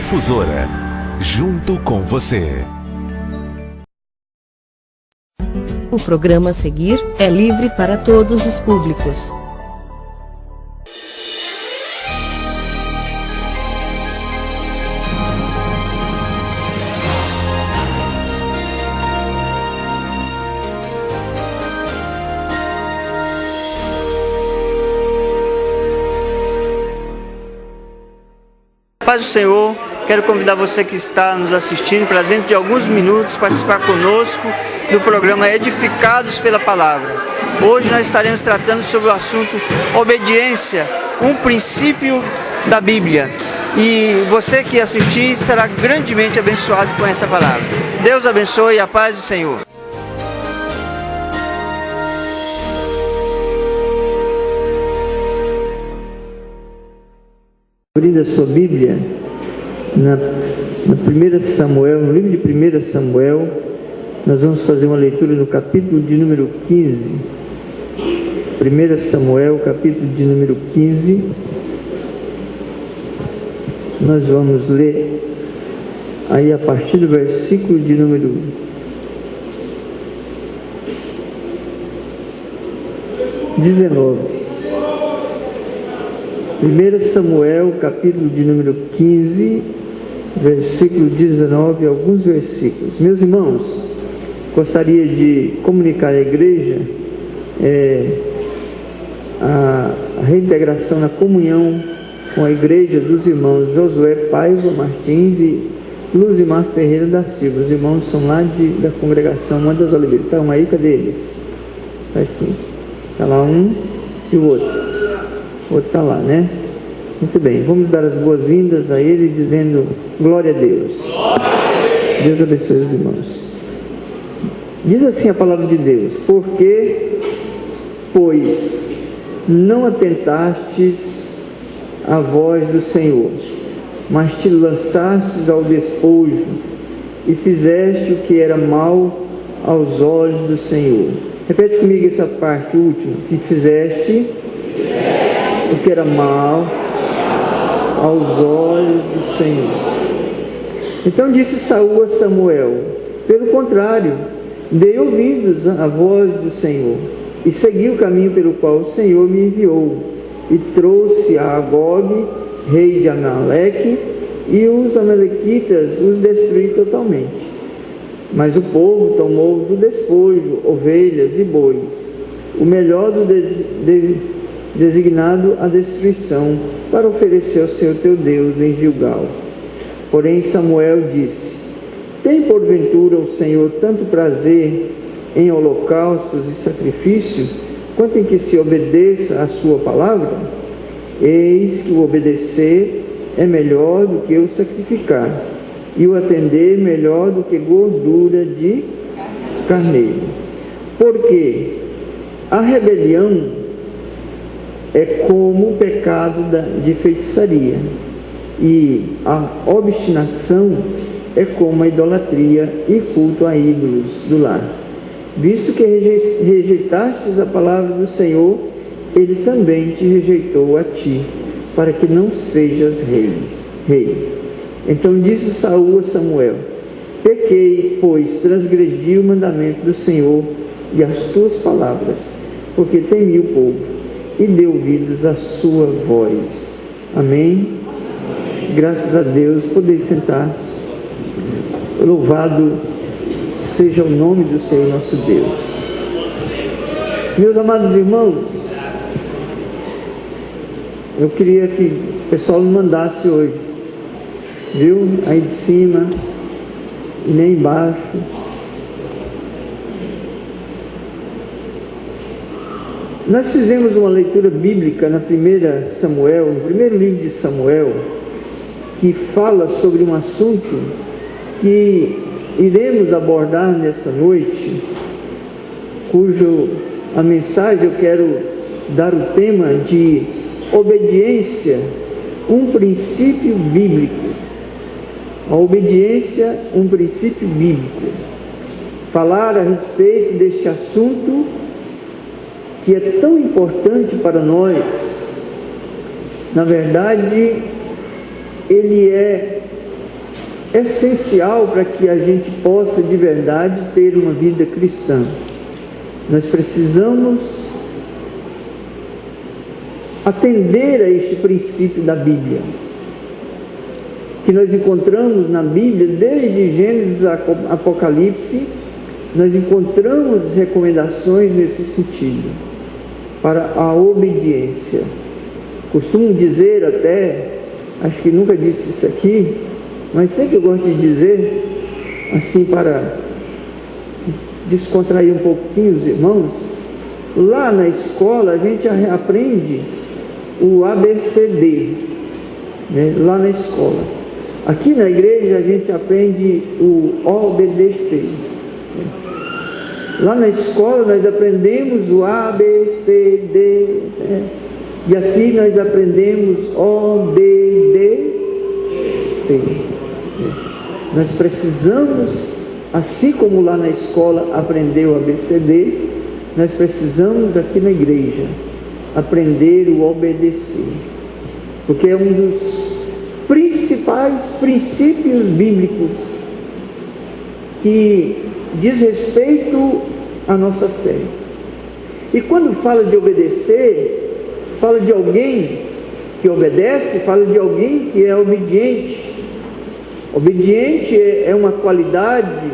Difusora, junto com você. O programa a seguir é livre para todos os públicos. Paz do Senhor, quero convidar você que está nos assistindo para dentro de alguns minutos participar conosco do programa Edificados pela Palavra. Hoje nós estaremos tratando sobre o assunto obediência, um princípio da Bíblia. E você que assistir será grandemente abençoado com esta palavra. Deus abençoe e a paz do Senhor. Abrindo a sua Bíblia, no livro de 1 Samuel, nós vamos fazer uma leitura no capítulo de número 15. 1 Samuel, capítulo de número 15. Nós vamos ler aí a partir do versículo de número 19. 1 Samuel, capítulo de número 15, versículo 19, alguns versículos. Meus irmãos, gostaria de comunicar à igreja a reintegração na comunhão com a igreja dos irmãos Josué Paiva Martins e Luzimar Ferreira da Silva. Os irmãos são lá da congregação Mãe das Oliveiras. Estão aí, cadê eles? Está assim. Está lá um e o outro. O outro está lá, né? Muito bem, vamos dar as boas-vindas a ele dizendo glória a Deus. Deus abençoe os irmãos. Diz assim a palavra de Deus: porque, pois, não atentastes à voz do Senhor, mas te lançastes ao despojo e fizeste o que era mal aos olhos do Senhor. Repete comigo essa parte última: que fizeste o que era mal aos olhos do Senhor. Então disse Saul a Samuel: pelo contrário, dei ouvidos à voz do Senhor e segui o caminho pelo qual o Senhor me enviou, e trouxe a Agog, rei de Amaleque, e os amalequitas os destruí totalmente. Mas o povo tomou do despojo ovelhas e bois, o melhor do designado à destruição, para oferecer ao Senhor teu Deus em Gilgal. Porém Samuel disse: tem porventura o Senhor tanto prazer em holocaustos e sacrifício, quanto em que se obedeça a sua palavra? Eis que o obedecer é melhor do que o sacrificar, e o atender melhor do que gordura de carneiro. Porque a rebelião é como o pecado de feitiçaria, e a obstinação é como a idolatria e culto a ídolos do lar. Visto que rejeitastes a palavra do Senhor, ele também te rejeitou a ti, para que não sejas rei. Então disse Saul a Samuel: pequei, pois transgredi o mandamento do Senhor e as tuas palavras, porque temi o povo e dê ouvidos à sua voz. Amém? Graças a Deus, podeis sentar. Louvado seja o nome do Senhor nosso Deus. Meus amados irmãos, eu queria que o pessoal me mandasse hoje, viu? Aí de cima, e nem embaixo. Nós fizemos uma leitura bíblica na 1 Samuel, no primeiro livro de Samuel, que fala sobre um assunto que iremos abordar nesta noite, a mensagem eu quero dar o tema de obediência, um princípio bíblico. A obediência, um princípio bíblico. Falar a respeito deste assunto que é tão importante para nós. Na verdade, ele é essencial para que a gente possa de verdade ter uma vida cristã. Nós precisamos atender a este princípio da Bíblia, que nós encontramos na Bíblia, desde Gênesis a Apocalipse, nós encontramos recomendações nesse sentido, para a obediência. Costumo dizer até, acho que nunca disse isso aqui, mas sempre eu gosto de dizer, assim para descontrair um pouquinho os irmãos, lá na escola a gente aprende o ABCD, né? Lá na escola. Aqui na igreja a gente aprende o OBDC. Lá na escola nós aprendemos o ABCD, né? E aqui nós aprendemos OBDC. Nós precisamos, assim como lá na escola aprendeu o ABCD, nós precisamos aqui na igreja aprender o obedecer, porque é um dos principais princípios bíblicos que diz respeito à nossa fé. E quando fala de obedecer, fala de alguém que obedece, fala de alguém que é obediente. Obediente é uma qualidade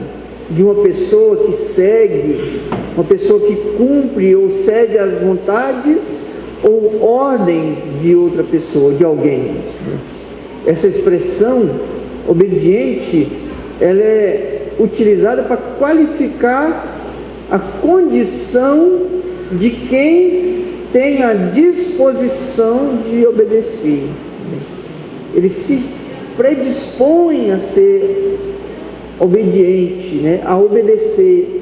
de uma pessoa que segue, uma pessoa que cumpre ou cede às vontades ou ordens de outra pessoa, de alguém. Essa expressão obediente, ela é utilizada para qualificar a condição de quem tem a disposição de obedecer. Ele se predispõe a ser obediente, né? A obedecer,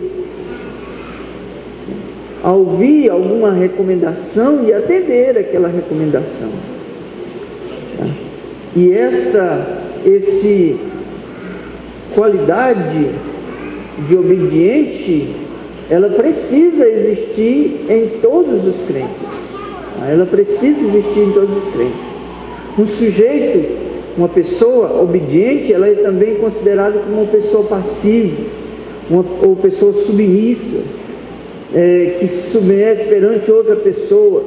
a ouvir alguma recomendação e atender aquela recomendação. Tá? E essa qualidade de obediente, ela precisa existir em todos os crentes. Tá? Ela precisa existir em todos os crentes. Um sujeito, uma pessoa obediente, ela é também considerada como uma pessoa passiva, ou pessoa submissa, que se submete perante outra pessoa,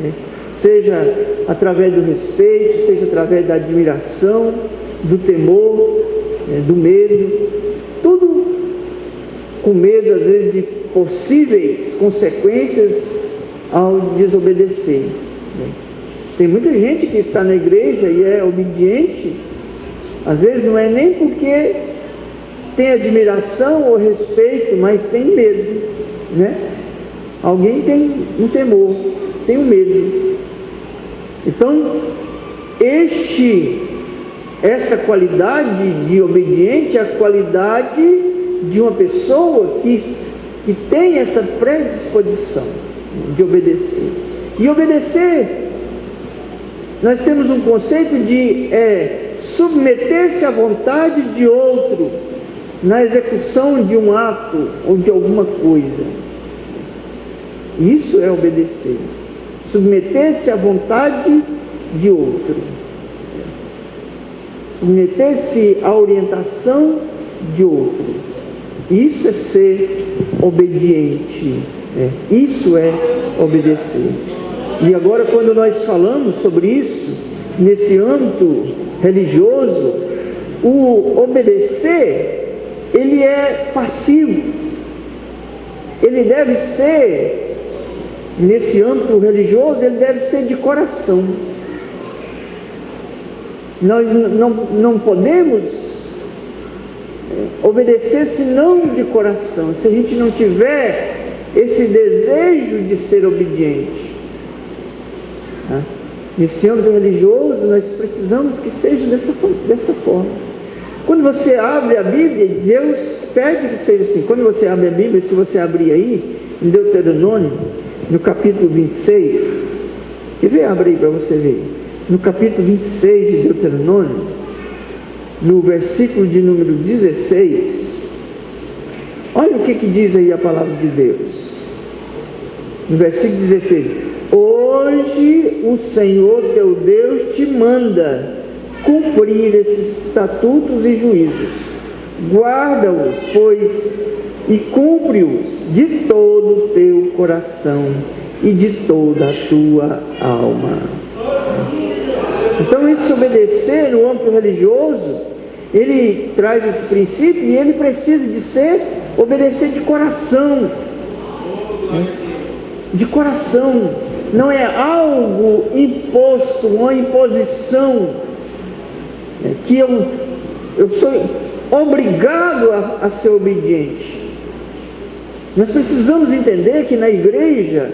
né? Seja através do respeito, seja através da admiração, do temor, do medo, tudo com medo às vezes de possíveis consequências ao desobedecer, né? Tem muita gente que está na igreja e é obediente, às vezes não é nem porque tem admiração ou respeito, mas tem medo, né? Alguém tem um temor, tem um medo. Então, essa qualidade de obediente é a qualidade de uma pessoa que tem essa predisposição de obedecer. E obedecer, nós temos um conceito de submeter-se à vontade de outro na execução de um ato ou de alguma coisa. Isso é obedecer. Submeter-se à vontade de outro. Submeter-se à orientação de outro. Isso é ser obediente. Isso é obedecer. E agora, quando nós falamos sobre isso, nesse âmbito religioso, o obedecer, ele é passivo. Ele deve ser, nesse âmbito religioso, ele deve ser de coração. Nós não podemos obedecer senão de coração, se a gente não tiver esse desejo de ser obediente. Nesse âmbito religioso, nós precisamos que seja dessa forma. Quando você abre a Bíblia, Deus pede que seja assim. Quando você abre a Bíblia, se você abrir aí, em Deuteronômio, no capítulo 26, quer ver? Abre aí para você ver. No capítulo 26 de Deuteronômio, no versículo de número 16, olha o que diz aí a palavra de Deus. No versículo 16: hoje o Senhor teu Deus te manda cumprir esses estatutos e juízos. Guarda-os, pois, e cumpre-os de todo o teu coração e de toda a tua alma. Então, esse obedecer no âmbito religioso, ele traz esse princípio e ele precisa de obedecer de coração. De coração. Não é algo imposto, uma imposição, que eu sou obrigado a ser obediente. Nós precisamos entender que na igreja,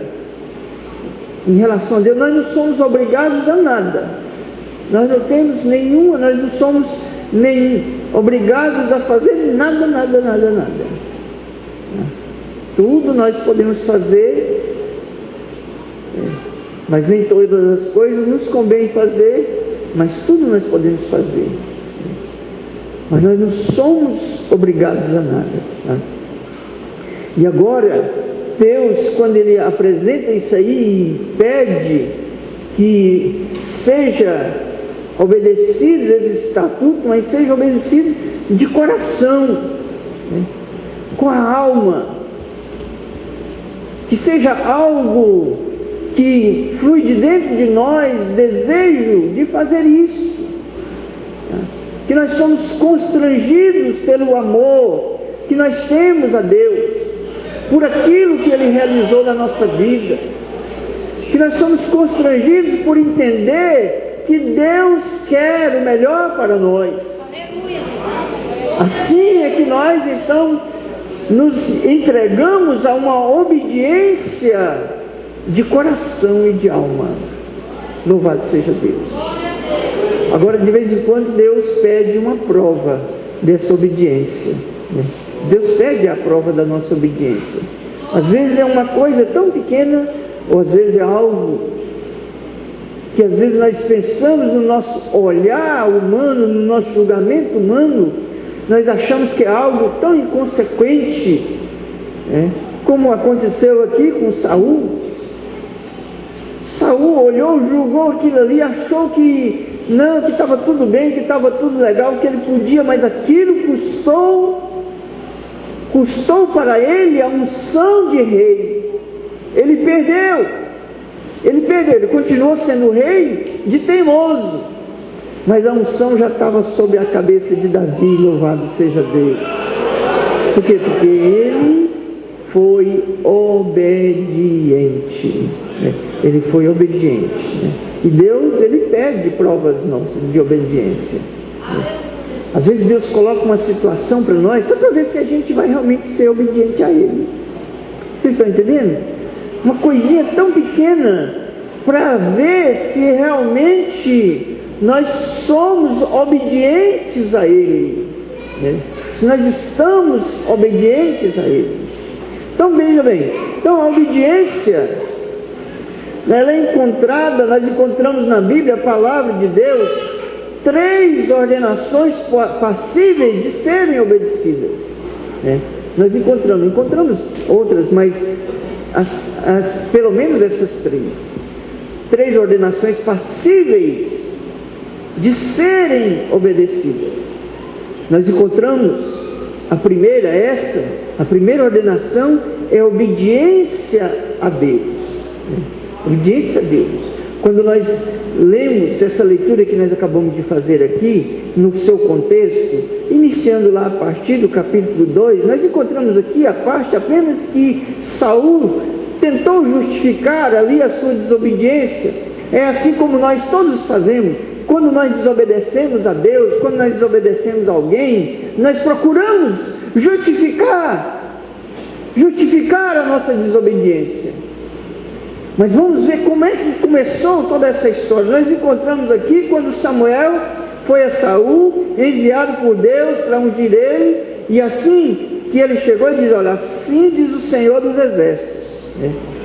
em relação a Deus, nós não somos obrigados a nada. Nós não temos nenhuma, nós não somos nem obrigados a fazer nada. Tudo nós podemos fazer, mas nem todas as coisas nos convém fazer, mas tudo nós podemos fazer. Mas nós não somos obrigados a nada. E agora, Deus, quando Ele apresenta isso aí e pede que seja obedecido esse estatuto, mas seja obedecido de coração, com a alma, que seja algo que flui de dentro de nós, desejo de fazer isso, que nós somos constrangidos pelo amor que nós temos a Deus, por aquilo que Ele realizou na nossa vida, que nós somos constrangidos por entender que Deus quer o melhor para nós. Assim é que nós então nos entregamos a uma obediência de coração e de alma. Louvado seja Deus. Agora, de vez em quando, Deus pede uma prova dessa obediência. Deus pede a prova da nossa obediência. Às vezes é uma coisa tão pequena, ou às vezes é algo que às vezes nós pensamos no nosso olhar humano, no nosso julgamento humano, nós achamos que é algo tão inconsequente, como aconteceu aqui com Saul. Saul olhou, julgou aquilo ali, achou que não, que estava tudo bem, que estava tudo legal, que ele podia, mas aquilo custou para ele a unção de rei. Ele perdeu, ele continuou sendo rei de teimoso, mas a unção já estava sobre a cabeça de Davi, louvado seja Deus. Por quê? Porque ele foi obediente, ele foi obediente, e Deus, Ele pede provas nossas de obediência. Às vezes Deus coloca uma situação para nós, só para ver se a gente vai realmente ser obediente a Ele. Vocês estão entendendo? Uma coisinha tão pequena, para ver se realmente nós somos obedientes a Ele, se nós estamos obedientes a Ele. Então veja bem, então a obediência, ela é encontrada, nós encontramos na Bíblia, a palavra de Deus, 3 ordenações passíveis de serem obedecidas. Nós encontramos outras, mas pelo menos essas 3 ordenações passíveis de serem obedecidas. Nós encontramos a primeira, a primeira ordenação é obediência a Deus. Obediência a Deus. Quando nós lemos essa leitura que nós acabamos de fazer aqui, no seu contexto, iniciando lá a partir do capítulo 2, nós encontramos aqui a parte apenas que Saul tentou justificar ali a sua desobediência. É assim como nós todos fazemos. Quando nós desobedecemos a Deus, quando nós desobedecemos a alguém, nós procuramos justificar a nossa desobediência. Mas vamos ver como é que começou toda essa história. Nós encontramos aqui quando Samuel foi a Saul, enviado por Deus para ungir ele, e assim que ele chegou, ele diz: olha, assim diz o Senhor dos Exércitos.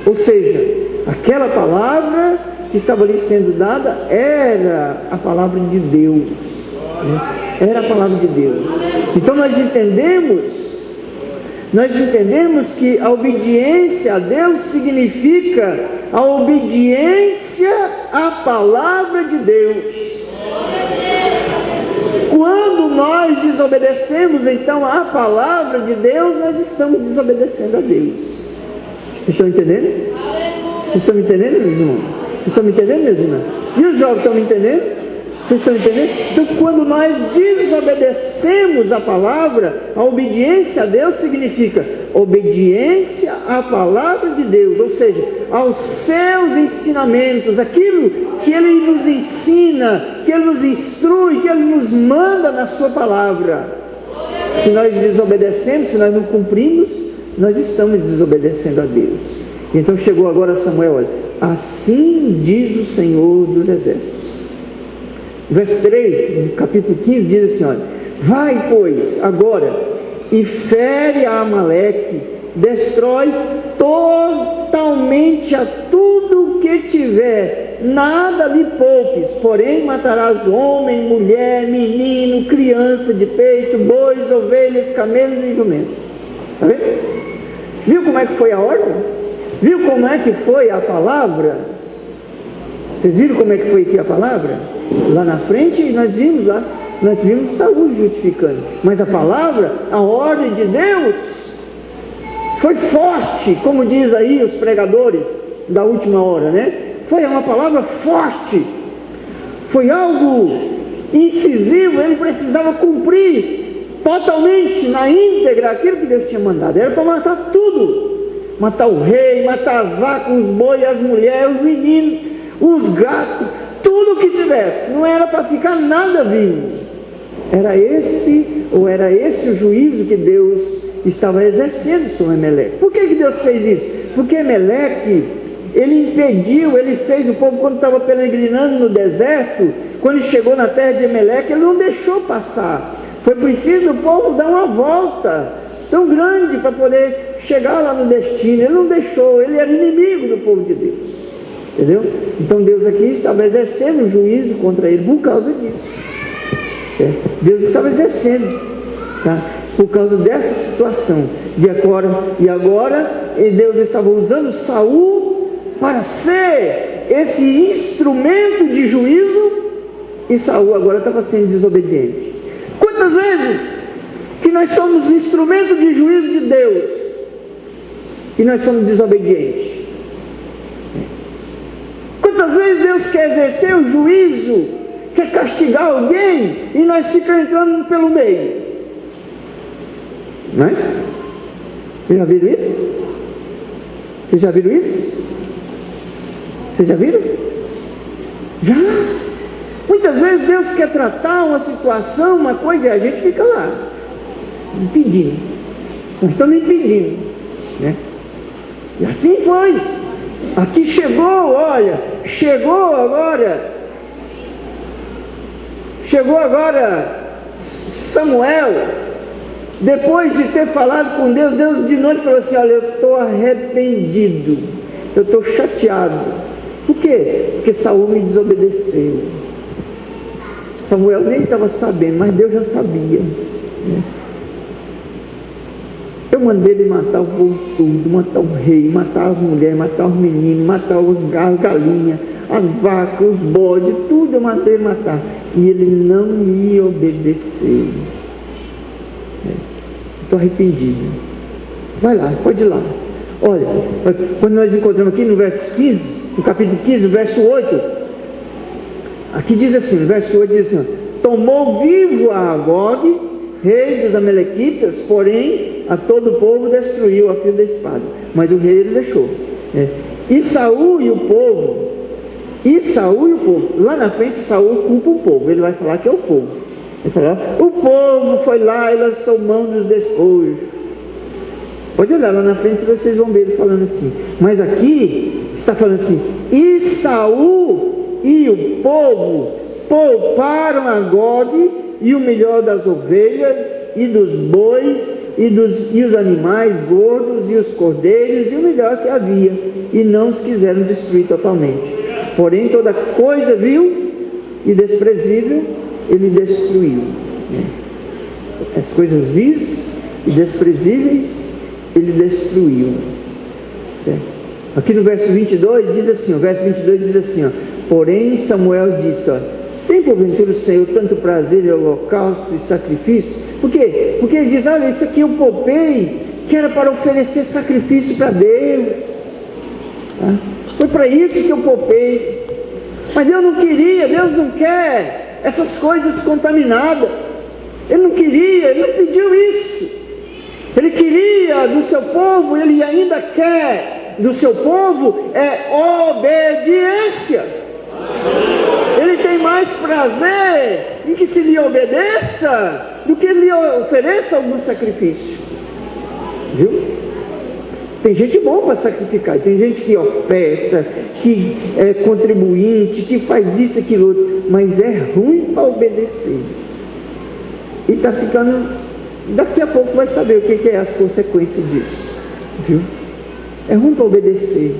Ou seja, aquela palavra que estava ali sendo dada era a palavra de Deus. Era a palavra de Deus. Então nós entendemos que a obediência a Deus significa a obediência à palavra de Deus. Quando nós desobedecemos então a palavra de Deus, nós estamos desobedecendo a Deus. Vocês estão entendendo? Vocês estão me entendendo, meus irmãos? Vocês estão me entendendo, meus irmãos? E os jovens estão me entendendo? Vocês estão entendendo? Então, quando nós desobedecemos a palavra, a obediência a Deus significa obediência à palavra de Deus, ou seja, aos seus ensinamentos, aquilo que Ele nos ensina, que Ele nos instrui, que Ele nos manda na sua palavra. Se nós desobedecemos, se nós não cumprimos, nós estamos desobedecendo a Deus. Então chegou agora Samuel, olha, assim diz o Senhor dos Exércitos. Verso 3, no capítulo 15, diz assim, olha, vai, pois, agora, e fere a Amaleque, destrói totalmente a tudo que tiver, nada lhe poupes, porém matarás homem, mulher, menino, criança de peito, bois, ovelhas, camelos e jumentos. Está vendo? Viu como é que foi a ordem? Viu como é que foi a palavra? Vocês viram como é que foi aqui a palavra? Lá na frente nós vimos Saul justificando, mas a palavra, a ordem de Deus foi forte, como diz aí os pregadores da última hora, né? Foi uma palavra forte, foi algo incisivo, ele precisava cumprir totalmente, na íntegra, aquilo que Deus tinha mandado. Era para matar tudo, matar o rei, matar as vacas, os bois, as mulheres, os meninos, os gatos, tudo que tivesse, não era para ficar nada vivo. Era esse o juízo que Deus estava exercendo sobre Amaleque. Por que Deus fez isso? Porque Amaleque, ele impediu, ele fez o povo, quando estava peregrinando no deserto, quando ele chegou na terra de Amaleque, ele não deixou passar. Foi preciso o povo dar uma volta tão grande para poder chegar lá no destino. Ele não deixou, ele era inimigo do povo de Deus. Entendeu? Então Deus aqui estava exercendo um juízo contra ele por causa disso. Deus estava exercendo, tá? Por causa dessa situação. E agora Deus estava usando Saul para ser esse instrumento de juízo, e Saul agora estava sendo desobediente. Quantas vezes que nós somos instrumento de juízo de Deus e nós somos desobedientes? Quantas vezes Deus quer exercer o juízo, quer castigar alguém, e nós ficamos entrando pelo meio? Não é? Vocês já viram isso? Vocês já viram isso? Vocês já viram? Já! Muitas vezes Deus quer tratar uma situação, uma coisa, e a gente fica lá, impedindo. Nós estamos impedindo, né? E assim foi. Aqui chegou, olha, chegou agora Samuel, depois de ter falado com Deus, Deus de noite falou assim, olha, eu estou arrependido, eu estou chateado. Por quê? Porque Saul me desobedeceu. Samuel nem estava sabendo, mas Deus já sabia, né? Eu mandei ele matar o povo tudo, matar o rei, matar as mulheres, matar os meninos, matar as galinhas, as vacas, os bodes, tudo eu mandei ele matar. E ele não me obedeceu. Estou arrependido. Vai lá, pode ir lá. Olha, quando nós encontramos aqui no verso 15, no capítulo 15, verso 8, aqui diz assim, no verso 8 diz assim, tomou vivo a Agog, rei dos amalequitas, porém a todo o povo destruiu a fio da espada, mas o rei ele deixou. E Saul e o povo, lá na frente Saul culpa o povo, ele vai falar que é o povo. Ele fala, o povo foi lá e lançou mão dos despojos. Pode olhar lá na frente, vocês vão ver ele falando assim. Mas aqui está falando assim, e Saul e o povo pouparam Agog e o melhor das ovelhas e dos bois e os animais gordos e os cordeiros e o melhor que havia, e não os quiseram destruir totalmente. Porém toda coisa vil e desprezível ele destruiu. As coisas vis e desprezíveis ele destruiu. Aqui no verso 22 diz assim, porém Samuel disse, tem tem porventura o Senhor tanto prazer em holocausto e sacrifício? Por quê? Porque ele diz, olha, isso aqui eu poupei, que era para oferecer sacrifício para Deus. Tá? Foi para isso que eu poupei. Mas Deus não queria, Deus não quer essas coisas contaminadas. Ele não queria, Ele não pediu isso. Ele queria do seu povo, Ele ainda quer do seu povo, obediência. Ele tem mais prazer em que se lhe obedeça do que lhe ofereça algum sacrifício. Viu? Tem gente boa para sacrificar, tem gente que oferta, que é contribuinte, que faz isso, aquilo outro, mas é ruim para obedecer. E está ficando, daqui a pouco vai saber o que é as consequências disso. Viu? É ruim para obedecer.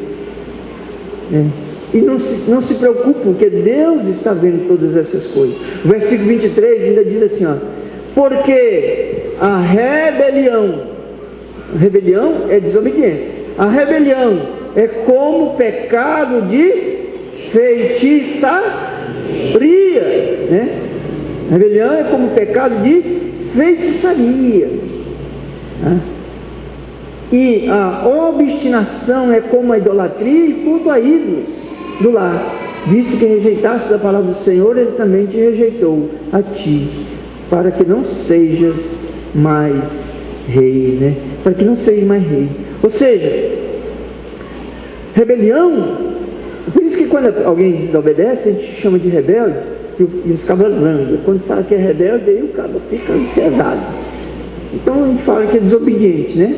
E não se preocupe, porque Deus está vendo todas essas coisas. O versículo 23 ainda diz assim, ó, porque a rebelião é desobediência. A rebelião é como pecado de feitiçaria, né? A rebelião é como pecado de feitiçaria, né? E a obstinação é como a idolatria e culto a ídolos do lar. Visto que rejeitaste a palavra do Senhor, Ele também te rejeitou a ti, para que não sejas mais rei, né? Para que não seja mais rei. Ou seja, rebelião, por isso que quando alguém desobedece, a gente chama de rebelde, e os cabras zangam. Quando fala que é rebelde, aí o cabra fica pesado. Então a gente fala que é desobediente, né?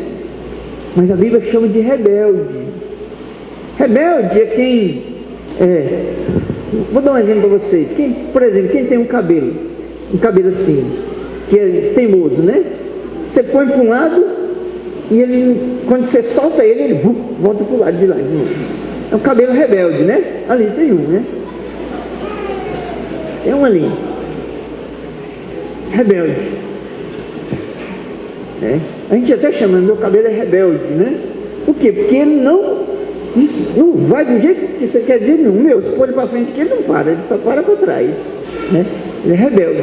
Mas a Bíblia chama de rebelde. Rebelde é quem vou dar um exemplo para vocês. Por exemplo, quem tem um cabelo assim, que é teimoso, né? Você põe para um lado e ele, quando você solta ele volta para o lado de lá de novo. É um cabelo rebelde, né? Ali tem um, né? Tem um ali. Rebelde. A gente até chama, meu cabelo é rebelde, né? Por quê? Porque ele não vai do jeito que você quer dizer, não. Meu, se for para frente, que ele não para, ele só para trás, né? Ele é rebelde.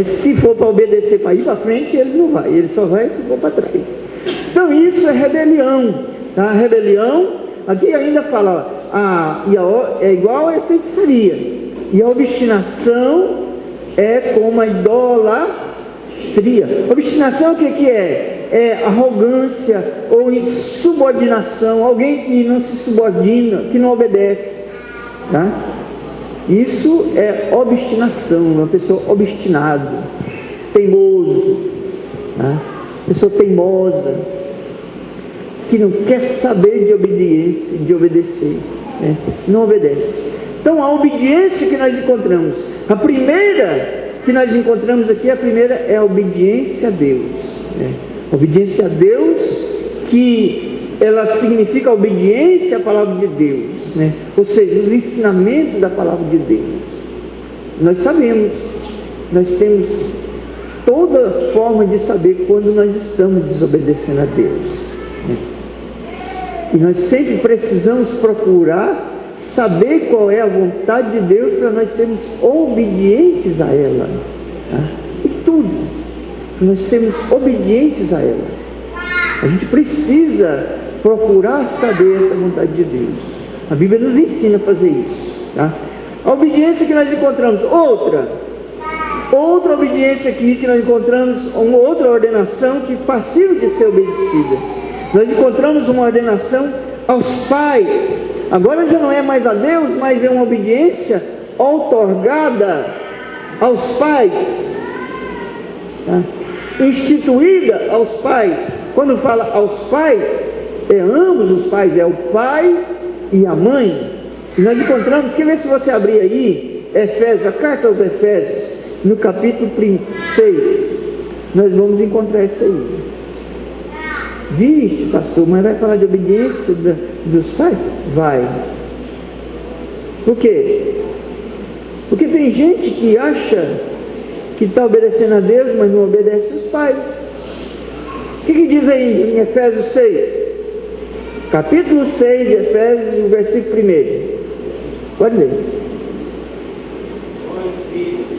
Se for para obedecer, para ir para frente, ele não vai, ele só vai se for para trás. Então isso é rebelião, tá? Rebelião, aqui ainda fala, é igual a feitiçaria, e a obstinação é como a idolatria. Obstinação o que é? É arrogância ou insubordinação, alguém que não se subordina, que não obedece, tá? Isso é obstinação, uma pessoa obstinada, teimoso, tá? Pessoa teimosa, que não quer saber de obediência, de obedecer, né? Não obedece. Então a obediência que nós encontramos, a primeira que nós encontramos aqui, a primeira é a obediência a Deus, né? Obediência a Deus, que ela significa obediência à palavra de Deus, né? Ou seja, os ensinamentos da palavra de Deus. Nós sabemos, nós temos toda forma de saber quando nós estamos desobedecendo a Deus, né? E nós sempre precisamos procurar saber qual é a vontade de Deus para nós sermos obedientes a ela, tá? E tudo, nós sermos obedientes a ela. A gente precisa procurar saber essa vontade de Deus. A Bíblia nos ensina a fazer isso, tá? A obediência que nós encontramos, outra obediência aqui que nós encontramos, uma outra ordenação que passível de ser obedecida. Nós encontramos uma ordenação aos pais. Agora já não é mais a Deus, mas é uma obediência outorgada aos pais, tá? Instituída aos pais. Quando fala aos pais, é ambos os pais, é o pai e a mãe. E nós encontramos, quer ver se você abrir aí, Efésios, a carta aos Efésios, no capítulo 6, nós vamos encontrar isso aí. Vixe, pastor, mas vai falar de obediência dos pais? Vai. Por quê? Porque tem gente que acha que está obedecendo a Deus, mas não obedece os pais. O que diz aí em Efésios 6? Capítulo 6 de Efésios, o versículo 1. Pode ler.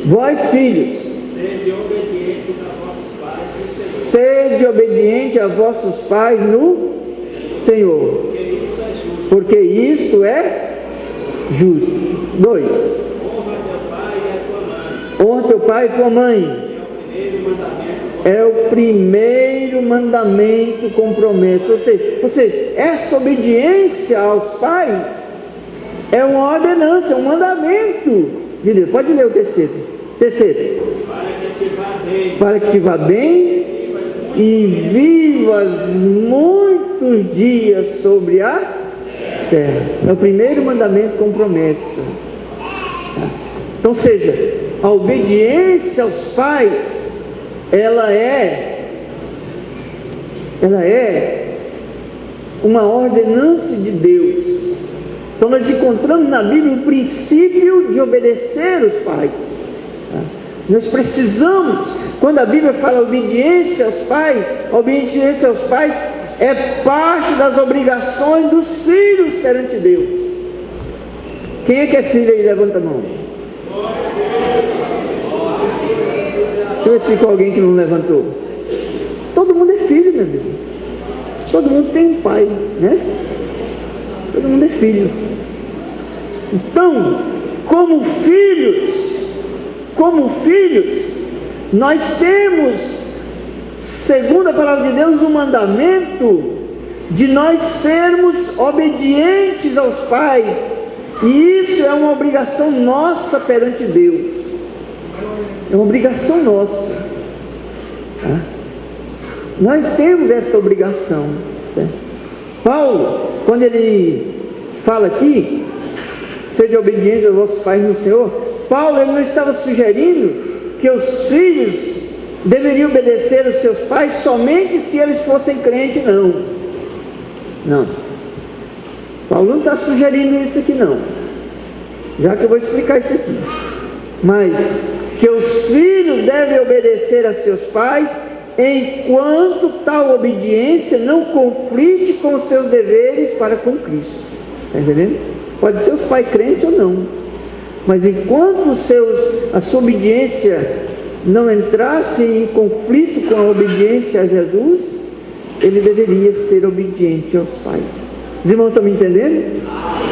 Vós, filhos, sede obediente a vossos pais no Senhor, porque isso é justo. 2. Honra teu pai e tua mãe. É o primeiro mandamento com promessa. Ou seja, essa obediência aos pais é uma ordenança, é um mandamento de Deus. Pode ler o terceiro. Para que te vá bem e vivas muitos dias sobre a terra. É o primeiro mandamento com promessa. Então, seja, a obediência aos pais, ela é uma ordenança de Deus. Então nós encontramos na Bíblia o princípio de obedecer os pais. Nós precisamos, quando a Bíblia fala obediência aos pais, a obediência aos pais é parte das obrigações dos filhos perante Deus. Quem é que é filho aí? Levanta a mão. Deixa eu ver se tem alguém que não levantou. Todo mundo é filho, meus irmãos. Todo mundo tem um pai, né? Todo mundo é filho. Então, como filhos, nós temos, segundo a palavra de Deus, um mandamento de nós sermos obedientes aos pais. E isso é uma obrigação nossa perante Deus. É uma obrigação nossa. Nós temos essa obrigação. Paulo, quando ele fala aqui, seja obediente aos vossos pais no Senhor, Paulo ele não estava sugerindo que os filhos deveriam obedecer aos seus pais somente se eles fossem crentes, não. Não. Paulo não está sugerindo isso aqui, não. Já que eu vou explicar isso aqui. Mas que os filhos devem obedecer a seus pais enquanto tal obediência não conflite com os seus deveres para com Cristo. Está entendendo? Pode ser os pais crentes ou não, mas enquanto a sua obediência não entrasse em conflito com a obediência a Jesus, ele deveria ser obediente aos pais. Os irmãos estão me entendendo?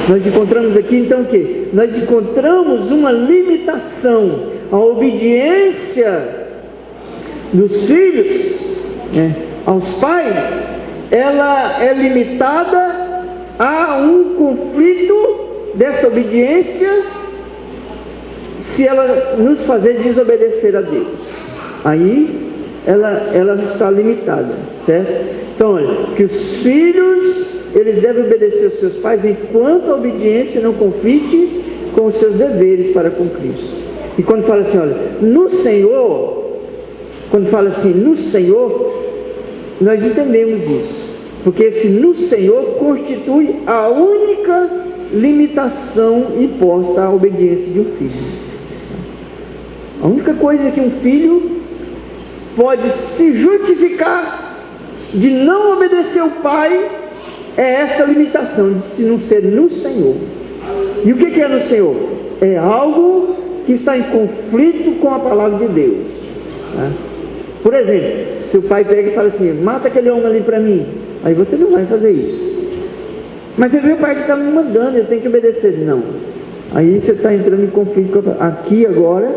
Nós encontramos aqui então o quê? Nós encontramos uma limitação. A obediência dos filhos, aos pais, ela é limitada a um conflito dessa obediência se ela nos fazer desobedecer a Deus. Aí ela está limitada, certo? Então olha, que os filhos eles devem obedecer aos seus pais enquanto a obediência não conflite com os seus deveres para com Cristo. E quando fala assim, olha, no Senhor, quando fala assim, no Senhor, nós entendemos isso, porque esse no Senhor constitui a única limitação imposta à obediência de um filho. A única coisa que um filho pode se justificar de não obedecer o pai é essa limitação de se não ser no Senhor. E o que é no Senhor? É algo que está em conflito com a palavra de Deus. Por exemplo, se o pai pega e fala assim, mata aquele homem ali para mim, aí você não vai fazer isso. Mas você vê o pai que está me mandando, eu tenho que obedecer. Não. Aí você está entrando em conflito com a palavra. Aqui agora,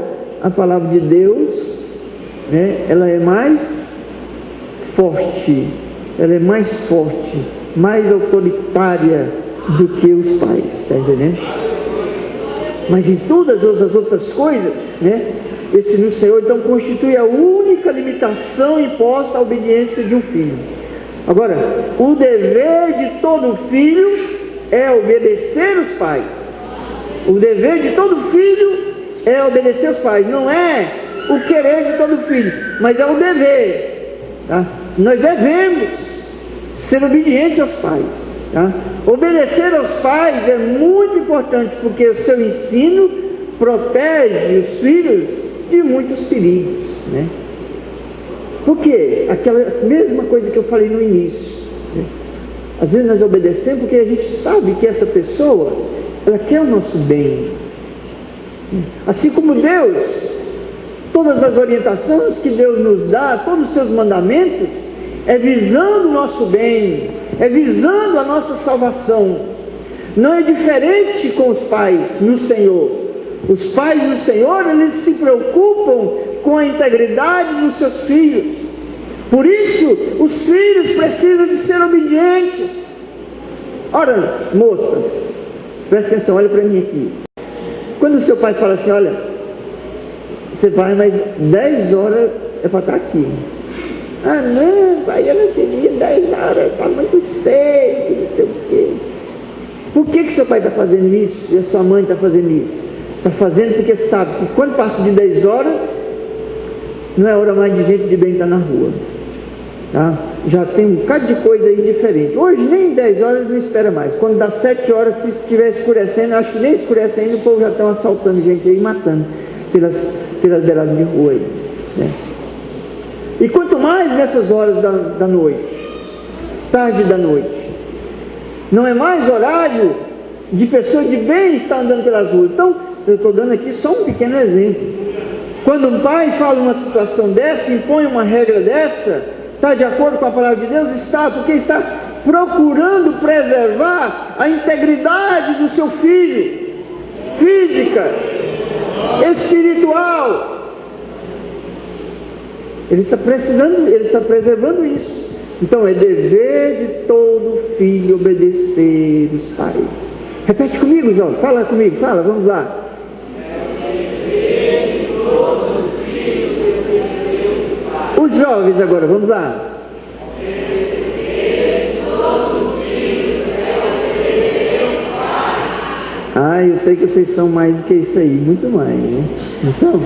a palavra de Deus, ela é mais forte, mais autoritária do que os pais, está entendendo? Mas em todas as outras coisas, esse no Senhor então constitui a única limitação imposta à obediência de um filho. Agora, o dever de todo filho é obedecer os pais. O dever de todo filho é obedecer os pais. Não é o querer de todo filho, mas é o dever. Tá? Nós devemos ser obedientes aos pais. Tá? Obedecer aos pais é muito importante, porque o seu ensino protege os filhos de muitos perigos, Por quê? Aquela mesma coisa que eu falei no início, Às vezes nós obedecemos porque a gente sabe que essa pessoa, ela quer o nosso bem. Assim como Deus Todas as orientações que Deus nos dá, todos os seus mandamentos, é visando o nosso bem, é visando a nossa salvação. Não é diferente com os pais no Senhor. Os pais no Senhor, eles se preocupam com a integridade dos seus filhos. Por isso, os filhos precisam de ser obedientes. Ora, moças, presta atenção, olha para mim aqui. Quando o seu pai fala assim, olha, você vai, mas 10 horas é para estar aqui. Ah, não, pai, eu não queria 10 horas, está muito cedo, não sei o quê. Por que seu pai está fazendo isso e a sua mãe está fazendo isso? Está fazendo porque sabe que quando passa de 10 horas, não é hora mais de gente de bem estar na rua. Tá? Já tem um bocado de coisa aí diferente. Hoje nem 10 horas não espera mais. Quando dá 7 horas, se estiver escurecendo, acho que nem escurece ainda, o povo já está assaltando gente aí e matando pelas beiradas de rua aí, né? E quanto mais nessas horas da noite, tarde da noite, não é mais horário de pessoas de bem estar andando pelas ruas. Então, eu estou dando aqui só um pequeno exemplo. Quando um pai fala uma situação dessa, impõe uma regra dessa, está de acordo com a palavra de Deus? Está, porque está procurando preservar a integridade do seu filho, física, espiritual. Ele está preservando isso. Então é dever de todo filho obedecer os pais. Repete comigo, João. Fala comigo, fala, vamos lá. Os jovens agora, vamos lá. Ah, eu sei que vocês são mais do que isso aí, muito mais, né? Não são?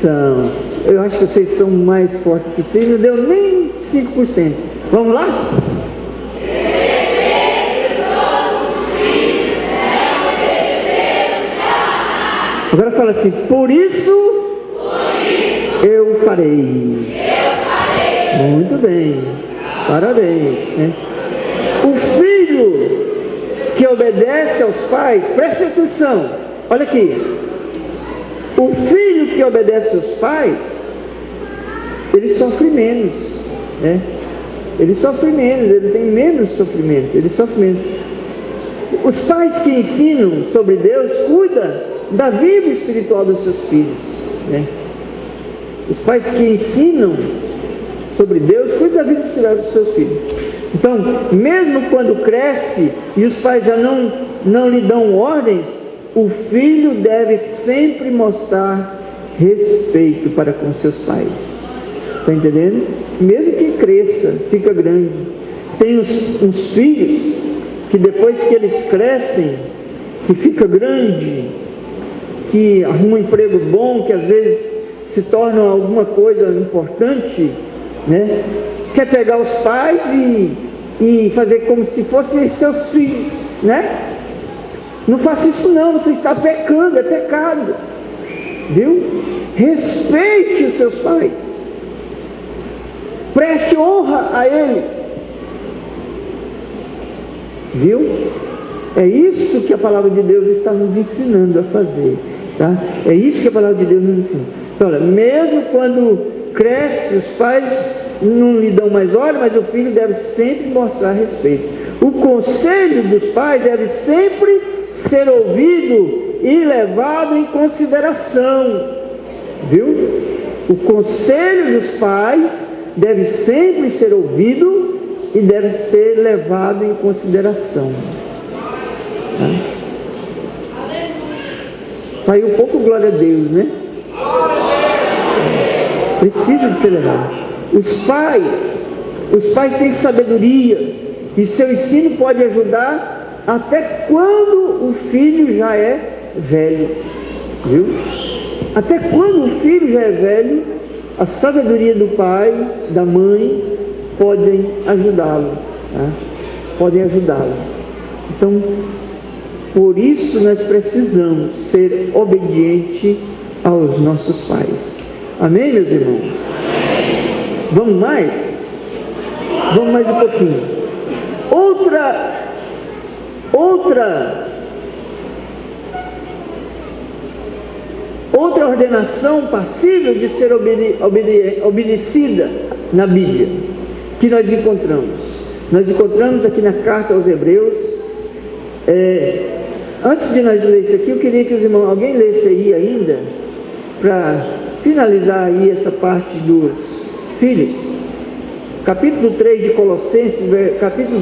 São. Eu acho que vocês são mais fortes que vocês, não deu nem 5%. Vamos lá? Agora fala assim, por isso eu farei. Muito bem, parabéns, né? O filho que obedece aos pais, preste atenção, olha aqui. O filho que obedece aos pais, ele sofre menos, né? Ele sofre menos, ele tem menos sofrimento, ele sofre menos. Os pais que ensinam sobre Deus cuidam da vida espiritual dos seus filhos, né? Os pais que ensinam sobre Deus cuidam da vida espiritual dos seus filhos. Então, mesmo quando cresce e os pais já não lhe dão ordens, o filho deve sempre mostrar respeito para com seus pais. Está entendendo? Mesmo que cresça, fica grande. Tem uns filhos que depois que eles crescem, que fica grande, que arruma um emprego bom, que às vezes se tornam alguma coisa importante, né? Quer pegar os pais e fazer como se fossem seus filhos, né? Não faça isso não, você está pecando, é pecado, viu? Respeite os seus pais, preste honra a eles, viu? É isso que a palavra de Deus está nos ensinando a fazer, tá? É isso que a palavra de Deus nos ensina. Então, olha, mesmo quando cresce, os pais não lhe dão mais ordem, mas o filho deve sempre mostrar respeito. O conselho dos pais deve sempre ser ouvido e levado em consideração, viu? O conselho dos pais deve sempre ser ouvido e deve ser levado em consideração. Tá? Saiu um pouco glória a Deus, né? Precisa de ser levado. Os pais têm sabedoria e seu ensino pode ajudar até quando o filho já é velho, viu? Até quando o filho já é velho, a sabedoria do pai, da mãe, podem ajudá-lo, tá? Podem ajudá-lo. Então, por isso nós precisamos ser obedientes aos nossos pais. Amém, meus irmãos? Amém. Vamos mais? Vamos mais um pouquinho. Outra ordenação passível de ser obedecida na Bíblia, que nós encontramos. Nós encontramos aqui na carta aos Hebreus. Antes de nós ler isso aqui, eu queria que os irmãos, alguém lesse aí ainda, para finalizar aí essa parte dos filhos. Capítulo 3 de Colossenses, capítulo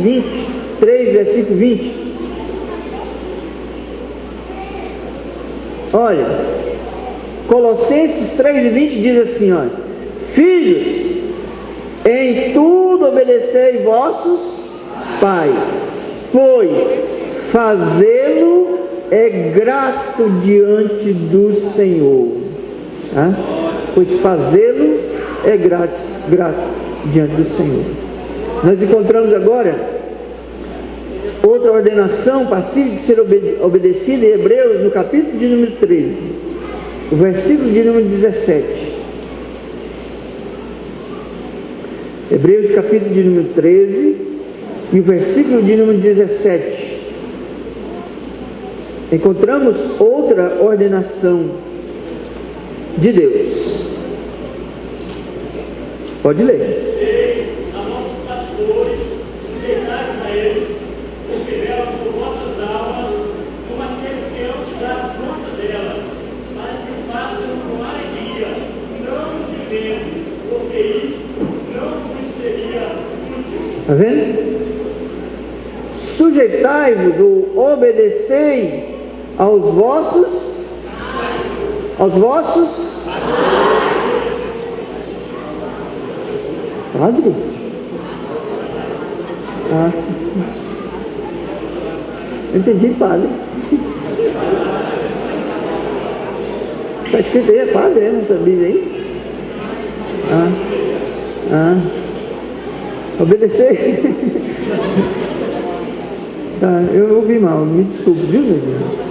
3, versículo 20. Olha, Colossenses 3:20 diz assim, olha: filhos, em tudo obedecei vossos pais, pois fazê-lo é grato diante do Senhor. Pois fazê-lo é grato diante do Senhor. Nós encontramos agora outra ordenação passível de ser obedecida em Hebreus, no capítulo de número 13, o versículo de número 17. Hebreus, capítulo de número 13, e o versículo de número 17. Encontramos outra ordenação de Deus. Pode ler. A nossos pastores, sujeitai-vos a eles, porque velam por vossas almas, como aquele que não se dá conta delas, para que o façam com alegria, não gemendo, porque isso não vos seria útil. Está vendo? Sujeitai-vos ou obedecei aos vossos padre? Entendi, padre. Está escrito aí, é padre, nessa Bíblia aí? Obedecer. Tá, eu ouvi mal, me desculpe, viu, meu irmão?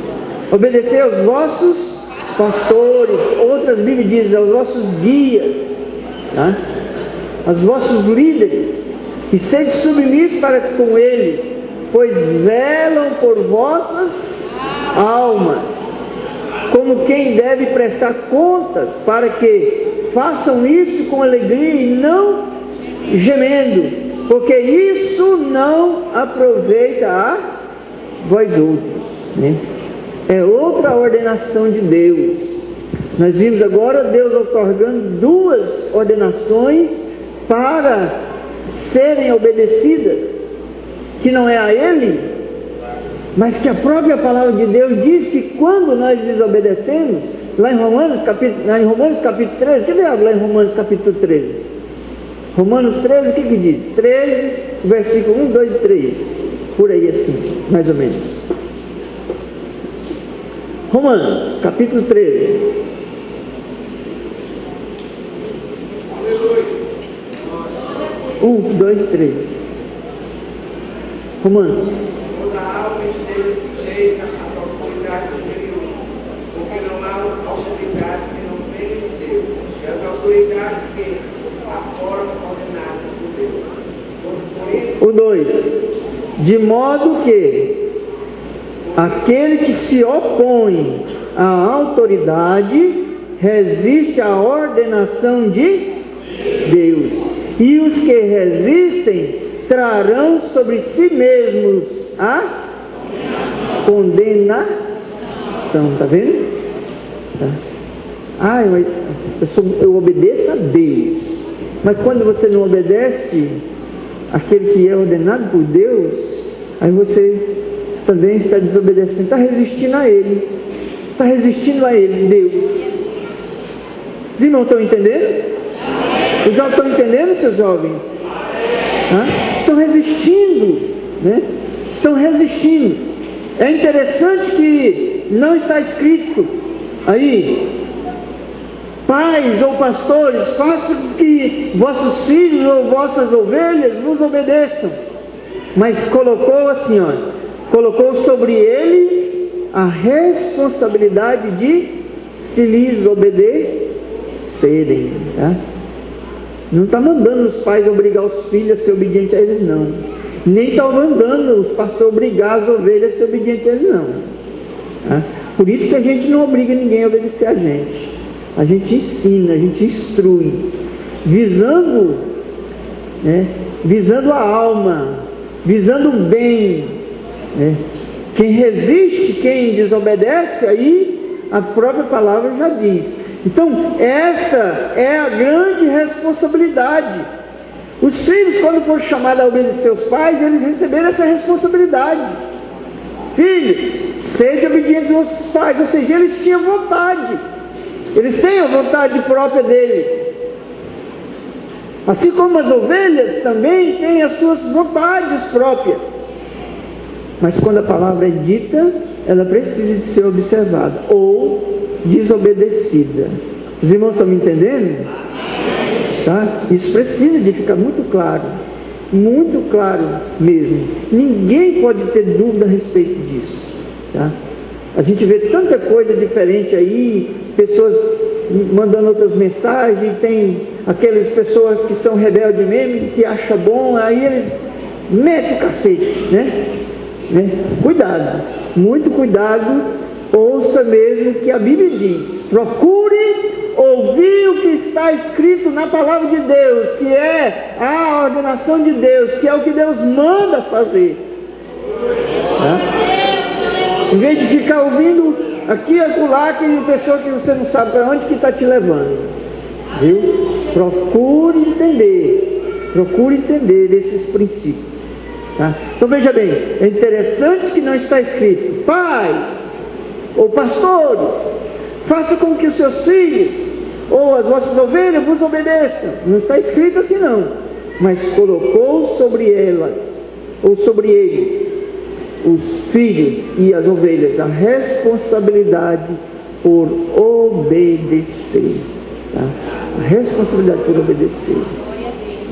Obedecer aos vossos pastores, outras Bíblias dizem aos vossos guias, tá? Aos vossos líderes, e sede submissos para com eles, pois velam por vossas almas, como quem deve prestar contas, para que façam isso com alegria e não gemendo, porque isso não aproveita a vós outros, né? É outra ordenação de Deus. Nós vimos agora Deus outorgando duas ordenações para serem obedecidas, que não é a Ele, mas que a própria palavra de Deus diz que quando nós desobedecemos, lá em Romanos capítulo 13, cadê lá em Romanos capítulo 13? Romanos 13, o que diz? 13, versículo 1, 2 e 3, por aí assim, mais ou menos. Romanos, capítulo 13. Um, dois, três. Romanos. Toda alma esteja sujeita à autoridade superior, porque não há autoridade que não venha de Deus, e as autoridades que foram ordenadas por Deus. O 2. De modo que aquele que se opõe à autoridade resiste à ordenação de Deus, e os que resistem trarão sobre si mesmos a condenação. Está vendo? Tá? Eu obedeço a Deus, mas quando você não obedece aquele que é ordenado por Deus, aí você também está desobedecendo, está resistindo a Ele, Deus. Os irmãos estão entendendo? Os jovens estão entendendo, seus jovens? Estão resistindo, né? Estão resistindo. É interessante que não está escrito aí: pais ou pastores, façam que vossos filhos ou vossas ovelhas vos obedeçam. Mas colocou assim, colocou sobre eles a responsabilidade de se lhes obedecerem, tá? Não está mandando os pais obrigar os filhos a ser obedientes a eles, não. Nem está mandando os pastores obrigar as ovelhas a ser obedientes a eles, não. Tá? Por isso que a gente não obriga ninguém a obedecer a gente. A gente ensina, a gente instrui, visando a alma, visando o bem, né? Quem resiste, quem desobedece, aí a própria palavra já diz. Então, essa é a grande responsabilidade. Os filhos, quando foram chamados a obedecer os pais, eles receberam essa responsabilidade. Filhos, sejam obedientes aos vossos pais. Ou seja, eles tinham vontade. Eles têm a vontade própria deles. Assim como as ovelhas também têm as suas vontades próprias. Mas quando a palavra é dita, ela precisa de ser observada ou desobedecida. Os irmãos estão me entendendo? Tá? Isso precisa de ficar muito claro mesmo. Ninguém pode ter dúvida a respeito disso, tá? A gente vê tanta coisa diferente aí, pessoas mandando outras mensagens, tem aquelas pessoas que são rebeldes mesmo, que acham bom, aí eles metem o cacete, né? Cuidado, muito cuidado, ouça mesmo que a Bíblia diz, procure ouvir o que está escrito na palavra de Deus, que é a ordenação de Deus, que é o que Deus manda fazer, tá? Em vez de ficar ouvindo aqui e acolá, que pessoa que você não sabe para onde que está te levando, viu? Procure entender esses princípios, tá? Então veja bem, é interessante que não está escrito, pais ou pastores, faça com que os seus filhos ou as vossas ovelhas vos obedeçam. Não está escrito assim não, mas colocou sobre elas ou sobre eles, os filhos e as ovelhas, a responsabilidade por obedecer, tá? A responsabilidade por obedecer,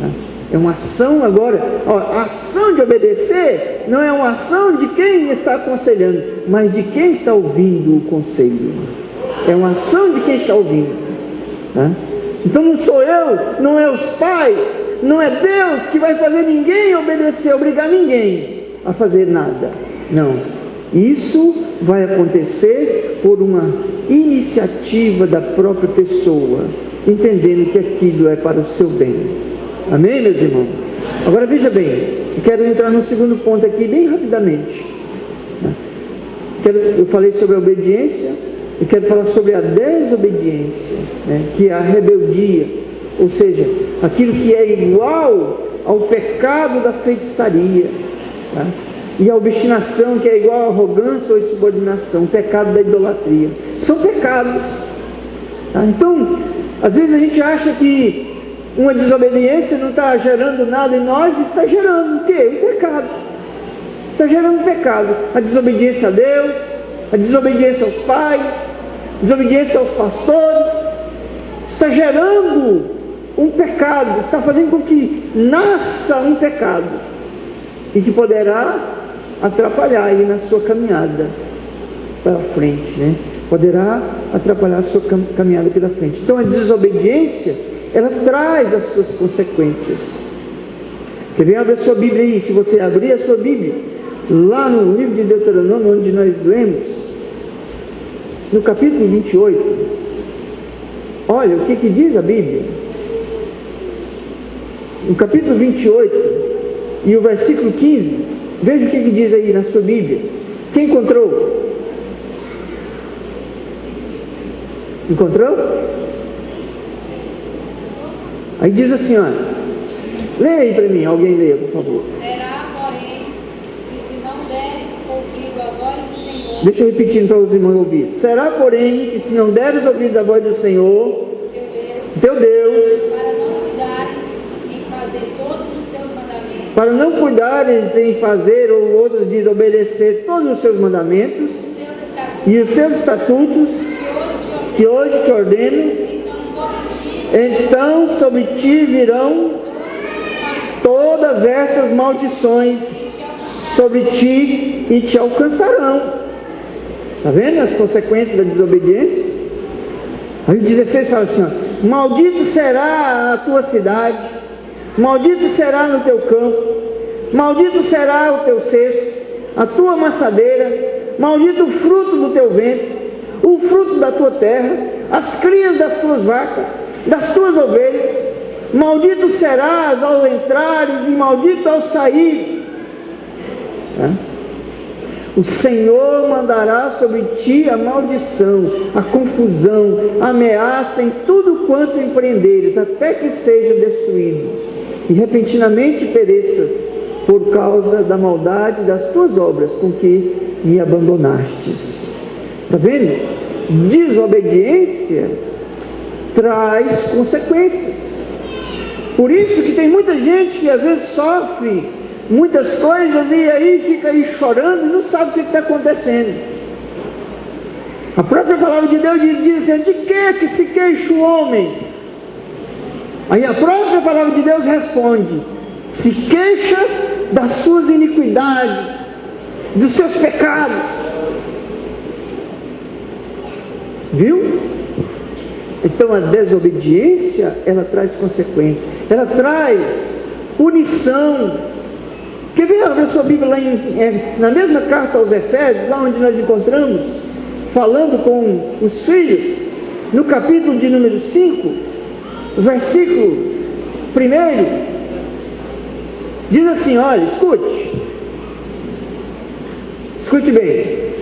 tá? É uma ação agora, a ação de obedecer não é uma ação de quem está aconselhando, mas de quem está ouvindo o conselho. É uma ação de quem está ouvindo, tá? Então não sou eu, não é os pais, não é Deus que vai fazer ninguém obedecer, obrigar ninguém a fazer nada. Não, isso vai acontecer por uma iniciativa da própria pessoa, entendendo que aquilo é para o seu bem. Amém, meus irmãos? Agora veja bem, eu quero entrar no segundo ponto aqui bem rapidamente. Eu falei sobre a obediência, eu quero falar sobre a desobediência, né? Que é a rebeldia, ou seja, aquilo que é igual ao pecado da feitiçaria, tá? E a obstinação, que é igual à arrogância ou insubordinação, o pecado da idolatria. São pecados, tá? Então, às vezes a gente acha que uma desobediência não está gerando nada em nós, está gerando o quê? O pecado. Está gerando pecado. A desobediência a Deus, a desobediência aos pais, a desobediência aos pastores, está gerando um pecado, está fazendo com que nasça um pecado, e que poderá atrapalhar aí na sua caminhada para frente, né? Poderá atrapalhar a sua caminhada pela frente. Então a desobediência, ela traz as suas consequências. Quer ver? Abre a sua Bíblia aí. Se você abrir a sua Bíblia, lá no livro de Deuteronômio, onde nós lemos, no capítulo 28, olha o que diz a Bíblia. No capítulo 28 e o versículo 15, veja o que diz aí na sua Bíblia. Quem encontrou? Encontrou? Aí diz assim, ó, leia aí para mim, alguém leia, por favor. Será, porém, que se não deres ouvido à voz do Senhor... Deixa eu repetir para os irmãos ouvir. Será, porém, que se não deres ouvido à voz do Senhor, teu Deus, para não cuidares em fazer todos os seus mandamentos, para não cuidares em fazer, ou outros dizem, obedecer todos os seus mandamentos, e os seus estatutos, que hoje te ordeno, então sobre ti virão todas essas maldições sobre ti e te alcançarão. Está vendo as consequências da desobediência? Aí o 16 fala assim, ó, maldito será a tua cidade, maldito será no teu campo, maldito será o teu cesto, a tua amassadeira, maldito o fruto do teu ventre, o fruto da tua terra, as crias das tuas vacas, das tuas ovelhas. Maldito serás ao entrares e maldito ao saíres. O Senhor mandará sobre ti a maldição, a confusão, a ameaça em tudo quanto empreenderes, até que seja destruído, e repentinamente pereças, por causa da maldade das tuas obras com que me abandonastes. Está vendo? Desobediência traz consequências. Por isso que tem muita gente que às vezes sofre muitas coisas e aí fica aí chorando e não sabe o que está acontecendo. A própria palavra de Deus diz assim: de que se queixa o homem? Aí a própria palavra de Deus responde: se queixa das suas iniquidades, dos seus pecados. Viu? Então a desobediência, ela traz consequências, ela traz punição. Quer ver? Abre a sua Bíblia lá na mesma carta aos Efésios, lá onde nós encontramos, falando com os filhos, no capítulo de número 5, versículo 1, diz assim, olha, escute bem,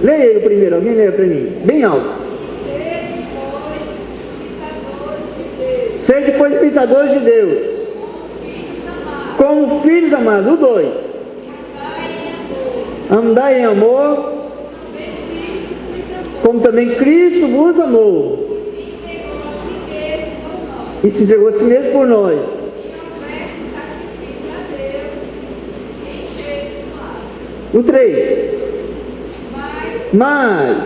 leia ele primeiro, alguém leia para mim, bem alto. Sede, pois, imitadores de Deus, como filhos amados. O 2, andai em amor, como também Cristo vos amou, e se entregou a si mesmo por nós. O 3, mas,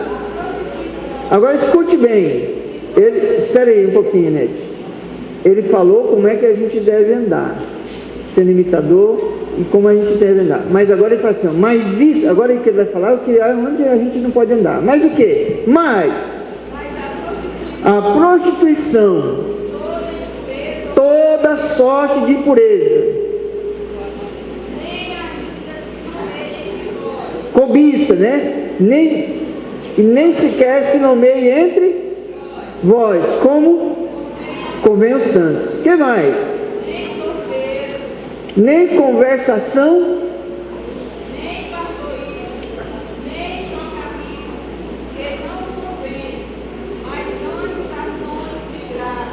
agora escute bem, espera aí um pouquinho, Ned. Ele falou como é que a gente deve andar, sendo imitador, e como a gente deve andar. Mas agora ele fala assim, mas isso, agora que ele vai falar, o que é onde a gente não pode andar. Mas o que? Mas a prostituição, toda sorte de impureza, cobiça, né? Nem sequer se nomeie entre vós, como convém os santos. O que mais? Nem conversação, nem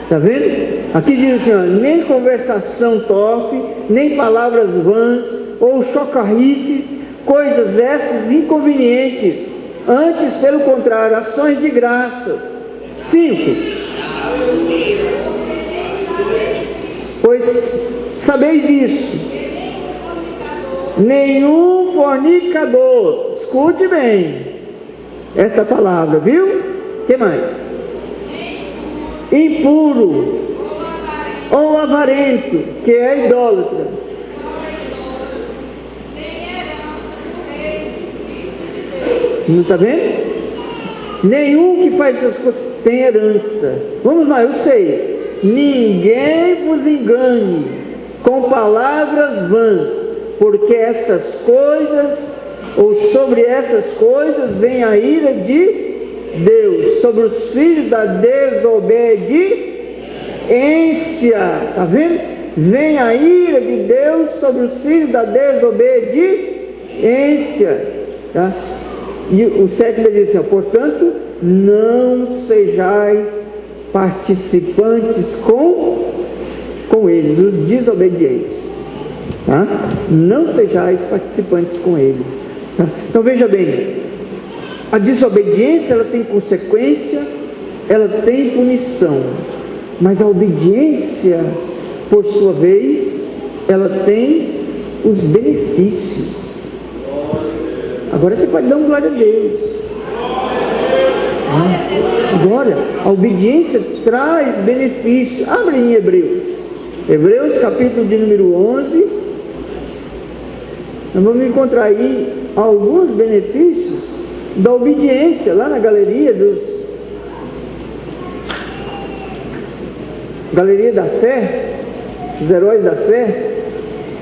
está vendo? Aqui diz assim, ó, nem conversação torpe, nem palavras vãs ou chocarrices, coisas essas inconvenientes, antes, pelo contrário, ações de graças. 5. Pois sabeis isso, nenhum fornicador, escute bem essa palavra, viu? O que mais? Impuro ou avarento, que é idólatra, não está vendo? Nenhum que faz essas coisas tem herança. Vamos lá, eu sei. Ninguém vos engane com palavras vãs, porque essas coisas, ou sobre essas coisas, vem a ira de Deus, sobre os filhos da desobediência. Está vendo? Vem a ira de Deus sobre os filhos da desobediência. Tá? E o 7 ele diz assim, portanto, não sejais participantes com eles, os desobedientes, tá? Não sejais participantes com eles, tá? Então veja bem, a desobediência ela tem consequência, ela tem punição, mas a obediência, por sua vez, ela tem os benefícios. Agora você pode dar um glória a Deus. Agora, a obediência traz benefício. Abre em Hebreus capítulo de número 11. Nós vamos encontrar aí alguns benefícios da obediência, lá na galeria da fé, dos heróis da fé,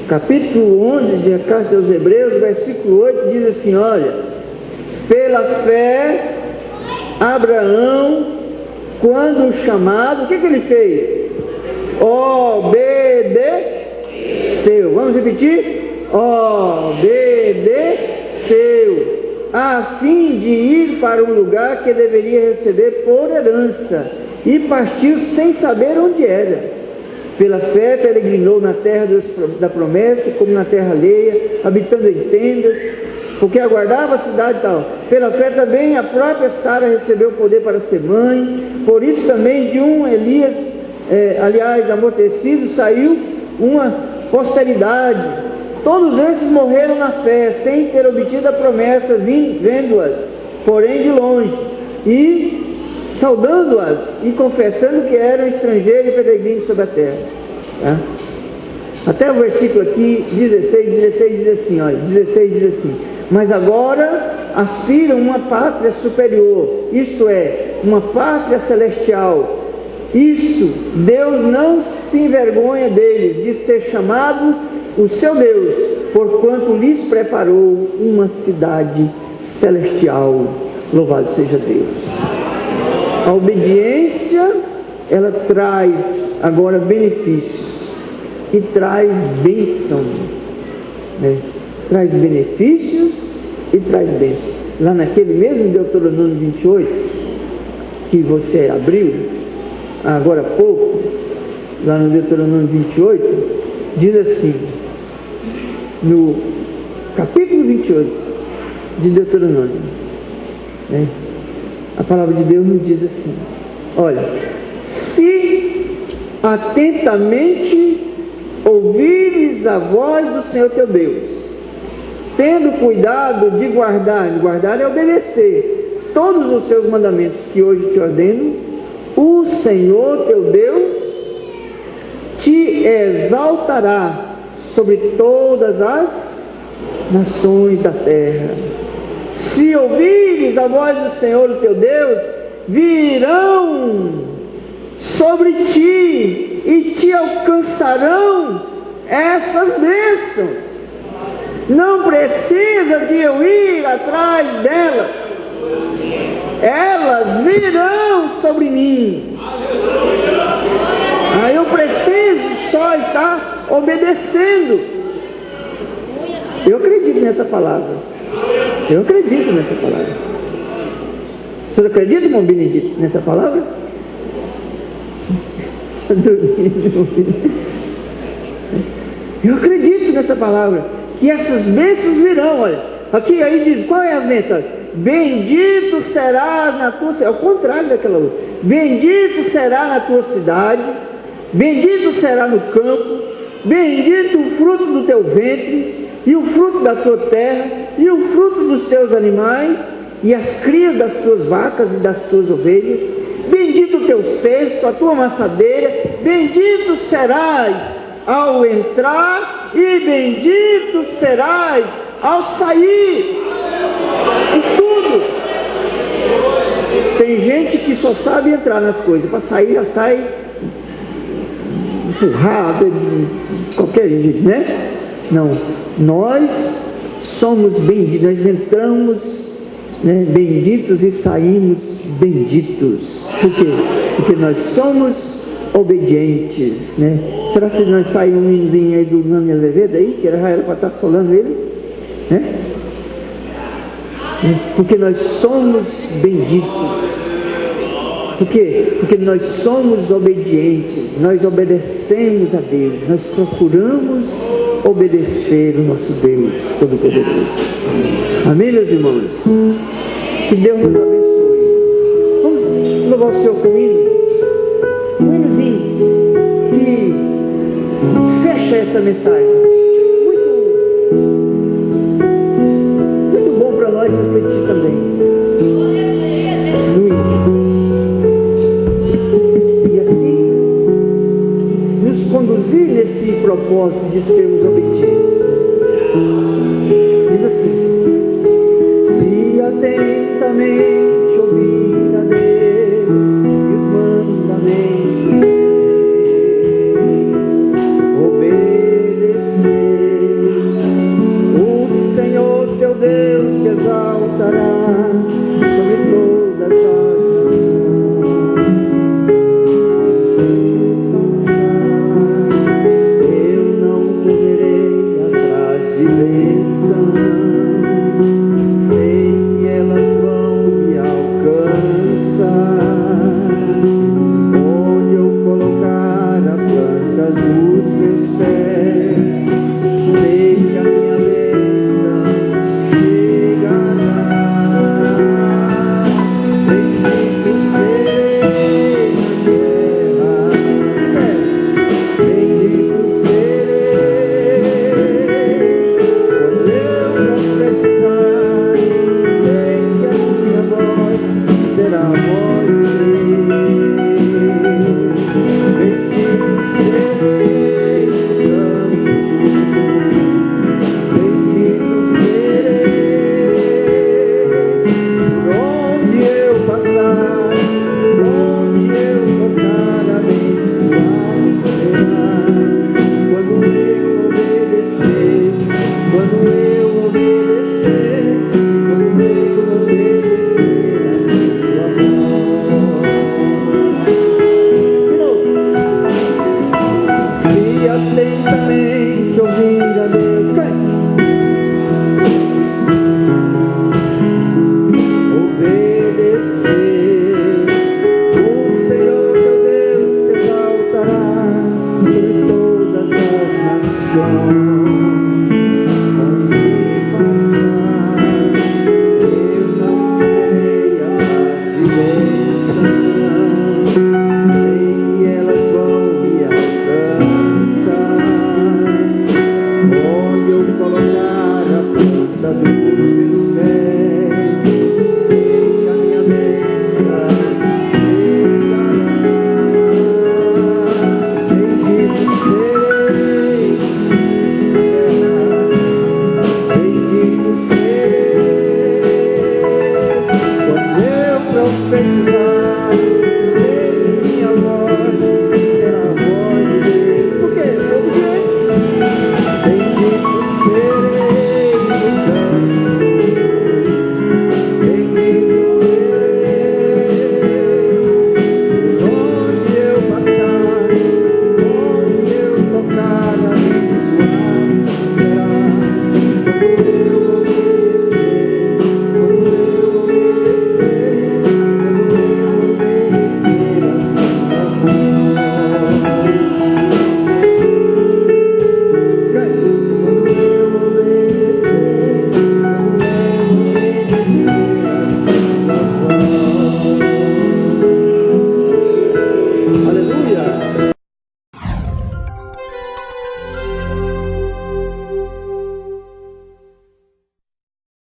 capítulo 11 de Carta aos Hebreus, versículo 8, diz assim, olha, pela fé Abraão, quando chamado, o que ele fez? Obedeceu. Vamos repetir? Obedeceu, a fim de ir para um lugar que deveria receber por herança, e partiu sem saber onde era. Pela fé peregrinou na terra da promessa, como na terra alheia, habitando em tendas, porque aguardava a cidade e tal. Pela fé também a própria Sara recebeu poder para ser mãe. Por isso também de um Elias, amortecido, saiu uma posteridade. Todos esses morreram na fé, sem ter obtido a promessa, vendo-as, porém de longe, e saudando-as, e confessando que eram estrangeiros e peregrinos sobre a terra. Tá? Até o versículo aqui, 16 diz assim, olha, 16 diz assim: mas agora aspiram uma pátria superior, isto é, uma pátria celestial. Isso, Deus não se envergonha deles, de ser chamados o seu Deus, porquanto lhes preparou uma cidade celestial. Louvado seja Deus. A obediência, ela traz agora benefícios e traz bênção, né? Traz benefícios e traz bênção. Lá naquele mesmo Deuteronômio 28 que você abriu agora há pouco, lá no Deuteronômio 28, diz assim, no capítulo 28 de Deuteronômio, né? A palavra de Deus nos diz assim: olha, se atentamente ouvires a voz do Senhor teu Deus, tendo cuidado de guardar é obedecer todos os seus mandamentos que hoje te ordeno, o Senhor teu Deus te exaltará sobre todas as nações da terra. Se ouvires a voz do Senhor teu Deus, virão sobre ti e te alcançarão essas bênçãos. Não precisa de eu ir atrás delas, elas virão sobre mim. Aí eu preciso só estar obedecendo. Eu acredito nessa palavra. Eu acredito nessa palavra. O senhor acredita, irmão Benedito, nessa palavra? Eu acredito nessa palavra, que essas bênçãos virão. Olha, aqui aí diz, qual é as bênçãos? Bendito serás na tua cidade. É o contrário daquela outra. Bendito será na tua cidade, bendito será no campo, bendito o fruto do teu ventre, e o fruto da tua terra, e o fruto dos teus animais, e as crias das tuas vacas e das tuas ovelhas. Bendito o teu cesto, a tua amassadeira. Bendito serás ao entrar, e bendito serás ao sair. Em tudo. Tem gente que só sabe entrar nas coisas, para sair já sai empurrado, de qualquer jeito, né? Não, nós somos benditos, nós entramos, né, benditos e saímos benditos. Por quê? Porque nós somos obedientes, né? Será que nós saímos um hinozinho aí do Nani Azevedo aí, que era para estar solando ele, né? Porque nós somos benditos. Por quê? Porque nós somos obedientes, nós obedecemos a Deus, nós procuramos obedecer o nosso Deus Todo-Poderoso. Amém, meus irmãos? Que Deus nos abençoe. Vamos louvar o Senhor com um hino? Um hinozinho que fecha essa mensagem. Muito bom para nós refletir também. Conduzir nesse propósito de sermos obedientes. Diz assim: se atentamente